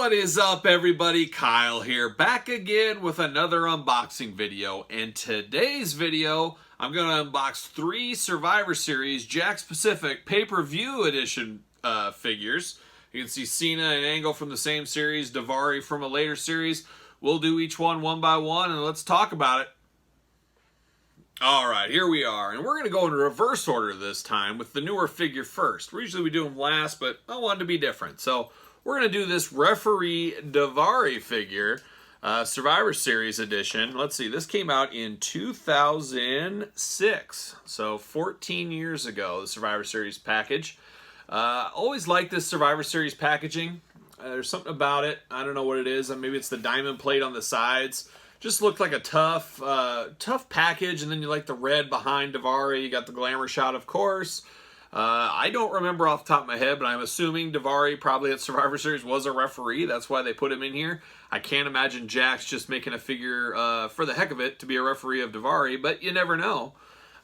What is up, everybody? Kyle here, back again with another unboxing video. And today's video, I'm going to unbox 3 Survivor Series Jakks Pacific pay-per-view edition figures. You can see Cena and Angle from the same series, Davari from a later series. We'll do each one by one, and let's talk about it. Alright, here we are, and we're going to go in reverse order this time with the newer figure first. Usually we do them last, but I wanted to be different. So we're going to do this referee Davari figure, Survivor Series edition. Let's see, this came out in 2006, so 14 years ago, the Survivor Series package. Always liked this Survivor Series packaging. There's something about it. I don't know what it is. Maybe it's the diamond plate on the sides. Just looked like a tough package, and then you like the red behind Davari. You got the glamour shot, of course. I don't remember off the top of my head, but I'm assuming Davari probably at Survivor Series was a referee. That's why they put him in here. I can't imagine Jakks just making a figure for the heck of it to be a referee of Davari, but you never know.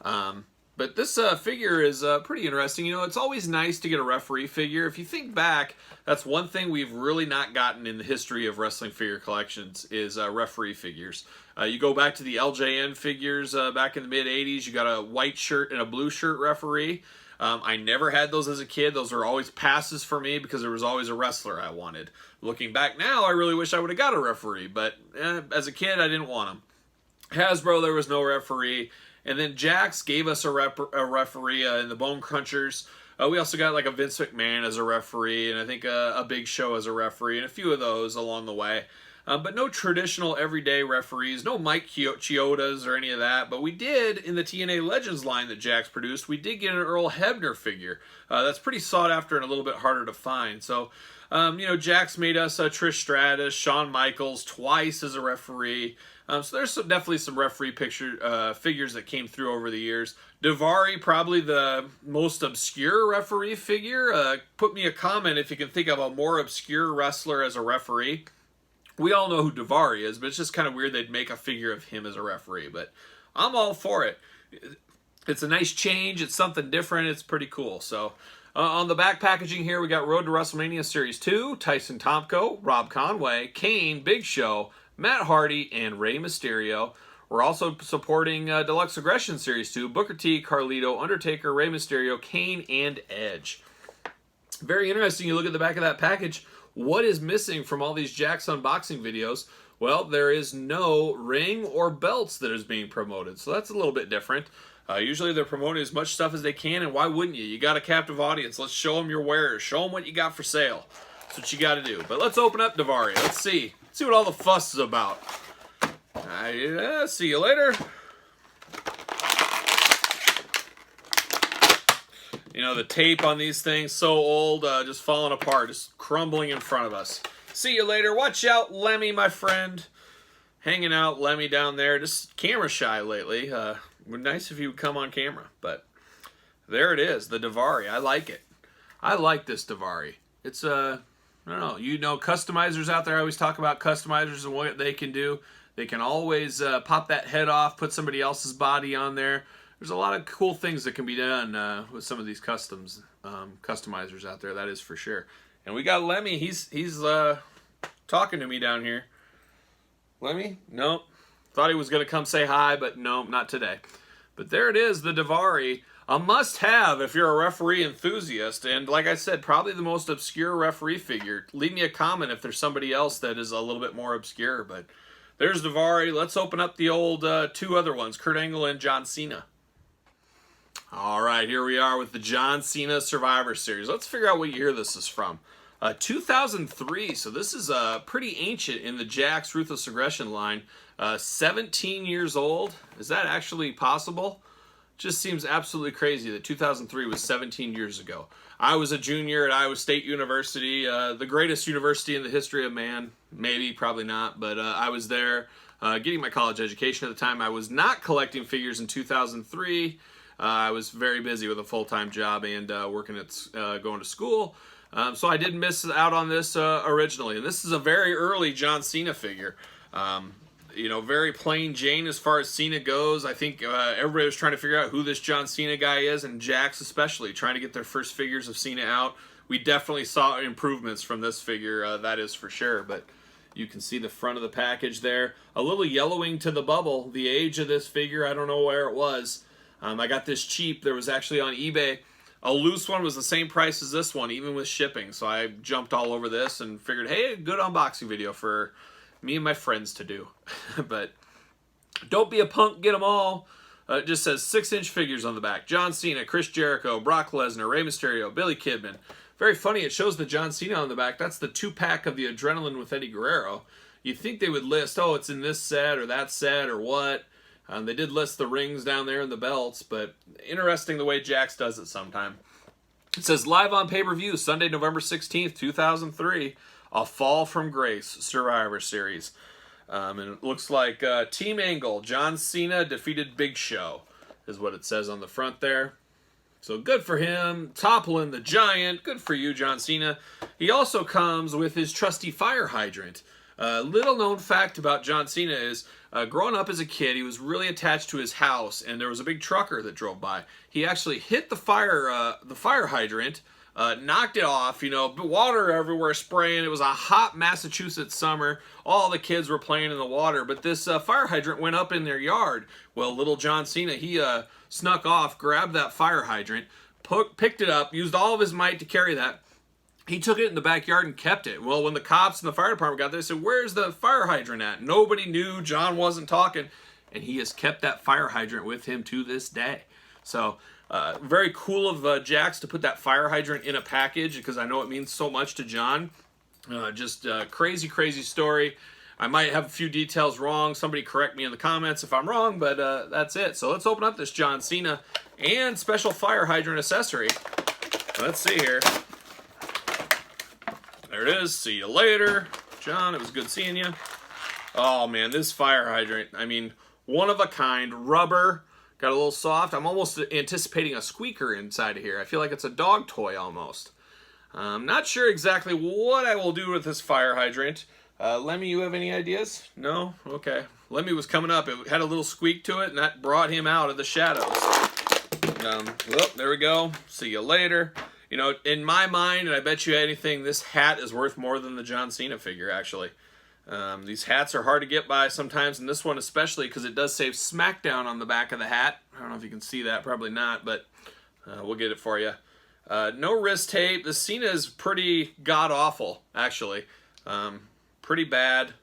But this figure is pretty interesting. You know, it's always nice to get a referee figure. If you think back, that's one thing we've really not gotten in the history of wrestling figure collections is referee figures. You go back to the LJN figures back in the mid-'80s, you got a white shirt and a blue shirt referee. I never had those as a kid. Those are always passes for me because there was always a wrestler I wanted. Looking back now, I really wish I would have got a referee, but as a kid, I didn't want them. Hasbro, there was no referee. And then Jakks gave us a referee in the Bone Crunchers. We also got like a Vince McMahon as a referee, and I think a Big Show as a referee, and a few of those along the way. But no traditional everyday referees, no Mike Chiodas or any of that. But we did, in the TNA Legends line that Jakks produced, we did get an Earl Hebner figure. That's pretty sought after and a little bit harder to find. So, you know, Jakks made us Trish Stratus, Shawn Michaels twice as a referee. So there's definitely some referee figures that came through over the years. Davari, probably the most obscure referee figure. Put me a comment if you can think of a more obscure wrestler as a referee. We all know who Davari is, but it's just kind of weird they'd make a figure of him as a referee. But I'm all for it. It's a nice change. It's something different. It's pretty cool. So on the back packaging here, we got Road to WrestleMania Series 2, Tyson Tomko, Rob Conway, Kane, Big Show, Matt Hardy, and Rey Mysterio. We're also supporting Deluxe Aggression Series 2, Booker T, Carlito, Undertaker, Rey Mysterio, Kane, and Edge. Very interesting. You look at the back of that package. What is missing from all these Jakks unboxing videos? Well, there is no ring or belts that is being promoted, so that's a little bit different. Usually they're promoting as much stuff as they can, and why wouldn't you? You got a captive audience. Let's show them your wares. Show them what you got for sale. That's what you got to do. But let's open up Davari. Let's see. See what all the fuss is about. See you later. You know, the tape on these things, so old, just falling apart, just crumbling in front of us. See you later. Watch out, Lemmy, my friend. Hanging out, Lemmy down there. Just camera shy lately. Nice if he would come on camera. But there it is, the Davari. I like it. I like this Davari. It's I don't know. You know, customizers out there, I always talk about customizers and what they can do. They can always pop that head off, put somebody else's body on there. There's a lot of cool things that can be done with some of these customizers out there, that is for sure. And we got Lemmy. He's talking to me down here. Lemmy? Nope. Thought he was going to come say hi, but no, not today. But there it is, the Davari. A must-have if you're a referee enthusiast, and like I said, probably the most obscure referee figure. Leave me a comment if there's somebody else that is a little bit more obscure, but there's Davari. Let's open up the old 2 other ones, Kurt Angle and John Cena. All right, here we are with the John Cena Survivor Series. Let's figure out what year this is from. 2003, so this is pretty ancient in the Jakks Ruthless Aggression line. 17 years old. Is that actually possible? Just seems absolutely crazy that 2003 was 17 years ago. I was a junior at Iowa State University, the greatest university in the history of man. Maybe, probably not, but I was there getting my college education at the time. I was not collecting figures in 2003. I was very busy with a full-time job and working at going to school. So I did miss out on this originally. And this is a very early John Cena figure. You know, very plain Jane as far as Cena goes. I think everybody was trying to figure out who this John Cena guy is, and Jakks especially, trying to get their first figures of Cena out. We definitely saw improvements from this figure, that is for sure. But you can see the front of the package there. A little yellowing to the bubble. The age of this figure, I don't know where it was. I got this cheap. There was actually on eBay. A loose one was the same price as this one, even with shipping. So I jumped all over this and figured, hey, a good unboxing video for me and my friends to do. But don't be a punk, get them all. It just says 6-inch figures on the back. John Cena, Chris Jericho, Brock Lesnar, Rey Mysterio, Billy Kidman. Very funny, it shows the John Cena on the back. That's the 2-pack of the Adrenaline with Eddie Guerrero. You'd think they would list, oh, it's in this set or that set or what. They did list the rings down there and the belts, but interesting the way Jakks does it sometime. It says, live on pay-per-view, Sunday, November 16th, 2003, A Fall from Grace Survivor Series. And it looks like Team Angle, John Cena defeated Big Show, is what it says on the front there. So good for him. Toppling the Giant. Good for you, John Cena. He also comes with his trusty fire hydrant. Little known fact about John Cena is, growing up as a kid, he was really attached to his house, and there was a big trucker that drove by. He actually hit the fire hydrant, knocked it off, you know, water everywhere spraying. It was a hot Massachusetts summer. All the kids were playing in the water, but this fire hydrant went up in their yard. Well, little John Cena, he snuck off, grabbed that fire hydrant, picked it up, used all of his might to carry that. He took it in the backyard and kept it. Well, when the cops and the fire department got there, they said, where's the fire hydrant at? Nobody knew. John wasn't talking. And he has kept that fire hydrant with him to this day. So, very cool of Jakks to put that fire hydrant in a package, because I know it means so much to John. Just a crazy, crazy story. I might have a few details wrong. Somebody correct me in the comments if I'm wrong, but that's it. So let's open up this John Cena and special fire hydrant accessory. Let's see here. There it is. See you later, John. It was good seeing you. Oh, man, this fire hydrant. I mean, one of a kind. Rubber. Got a little soft. I'm almost anticipating a squeaker inside of here. I feel like it's a dog toy almost. I'm not sure exactly what I will do with this fire hydrant. Lemmy, you have any ideas? No? Okay. Lemmy was coming up. It had a little squeak to it, and that brought him out of the shadows. Well, there we go. See you later. You know, in my mind, and I bet you anything, this hat is worth more than the John Cena figure, actually. These hats are hard to get by sometimes, and this one especially, because it does say SmackDown on the back of the hat. I don't know if you can see that, probably not, but we'll get it for you. No wrist tape. The Cena is pretty god-awful, actually. Pretty bad.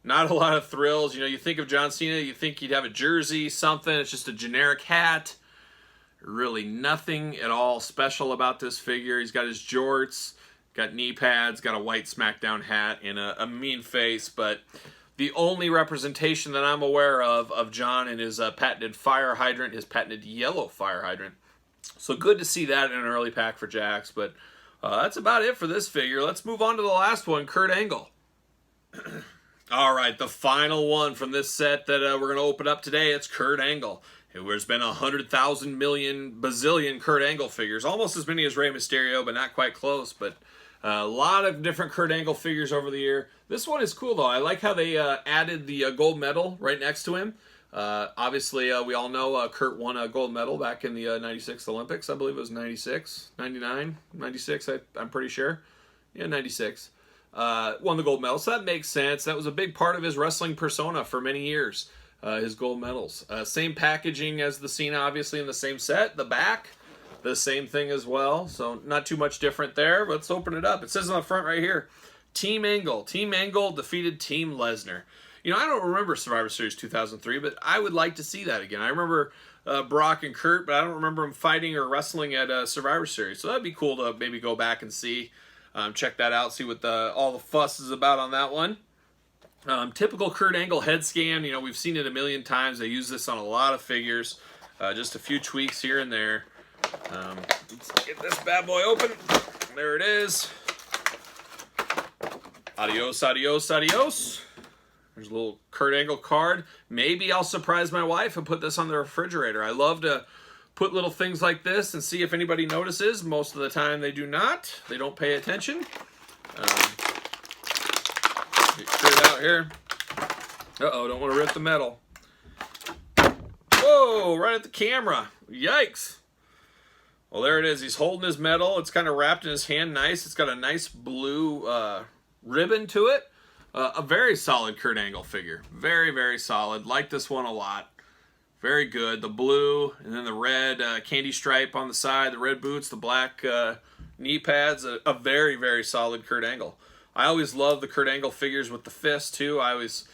Not a lot of thrills. You know, you think of John Cena, you think he'd have a jersey, something. It's just a generic hat. Really nothing at all special about this figure. He's got his jorts, got knee pads, got a white SmackDown hat, and a mean face. But the only representation that I'm aware of John and his patented fire hydrant, his patented yellow fire hydrant. So good to see that in an early pack for Jakks. But that's about it for this figure. Let's move on to the last one, Kurt Angle. All right, the final one from this set that we're going to open up today, it's Kurt Angle. There's been 100,000 million bazillion Kurt Angle figures, almost as many as Rey Mysterio, but not quite close. But a lot of different Kurt Angle figures over the year. This one is cool, though. I like how they added the gold medal right next to him. Obviously, we all know Kurt won a gold medal back in the 96 Olympics. I believe it was 96, 99, 96, I'm pretty sure. Yeah, 96. Won the gold medal, so that makes sense. That was a big part of his wrestling persona for many years. His gold medals. Same packaging as the Cena, obviously, in the same set. The back, the same thing as well. So not too much different there. Let's open it up. It says on the front right here, Team Angle. Team Angle defeated Team Lesnar. You know, I don't remember Survivor Series 2003, but I would like to see that again. I remember Brock and Kurt, but I don't remember them fighting or wrestling at Survivor Series. So that'd be cool to maybe go back and see. Check that out, see what all the fuss is about on that one. Typical Kurt Angle head scan. You know, we've seen it a million times. They use this on a lot of figures. Just a few tweaks here and there. Let's get this bad boy open. There it is. Adios, adios, adios. There's a little Kurt Angle card. Maybe I'll surprise my wife and put this on the refrigerator. I love to put little things like this and see if anybody notices. Most of the time they do not. They don't pay attention. Get Kurt out here. Uh-oh, don't want to rip the metal. Whoa, right at the camera. Yikes. Well, there it is. He's holding his medal. It's kind of wrapped in his hand nice. It's got a nice blue ribbon to it. A very solid Kurt Angle figure. Very, very solid. Like this one a lot. Very good. The blue and then the red candy stripe on the side, the red boots, the black knee pads. A very, very solid Kurt Angle. I always love the Kurt Angle figures with the fist, too. I always...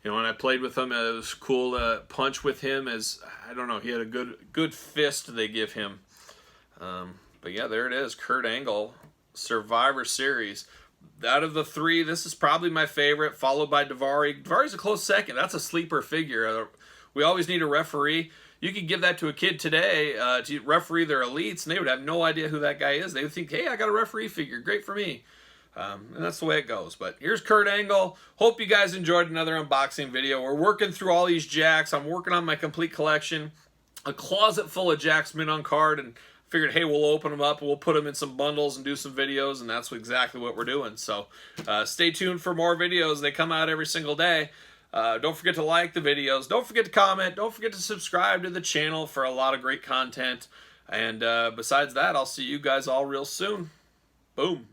You know, when I played with him, it was cool to punch with him. As I don't know, he had a good fist they give him. But yeah, there it is, Kurt Angle, Survivor Series. Out of the three, this is probably my favorite, followed by Davari. Davari's a close second. That's a sleeper figure. We always need a referee. You could give that to a kid today to referee their elites, and they would have no idea who that guy is. They would think, hey, I got a referee figure. Great for me. And that's the way it goes. But here's Kurt Angle. Hope you guys enjoyed another unboxing video. We're working through all these Jakks. I'm working on my complete collection. A closet full of Jakks mint on card, and figured, hey, we'll open them up and we'll put them in some bundles and do some videos, and that's exactly what we're doing. So stay tuned for more videos. They come out every single day. Don't forget to like the videos. Don't forget to comment. Don't forget to subscribe to the channel for a lot of great content. And besides that, I'll see you guys all real soon. Boom.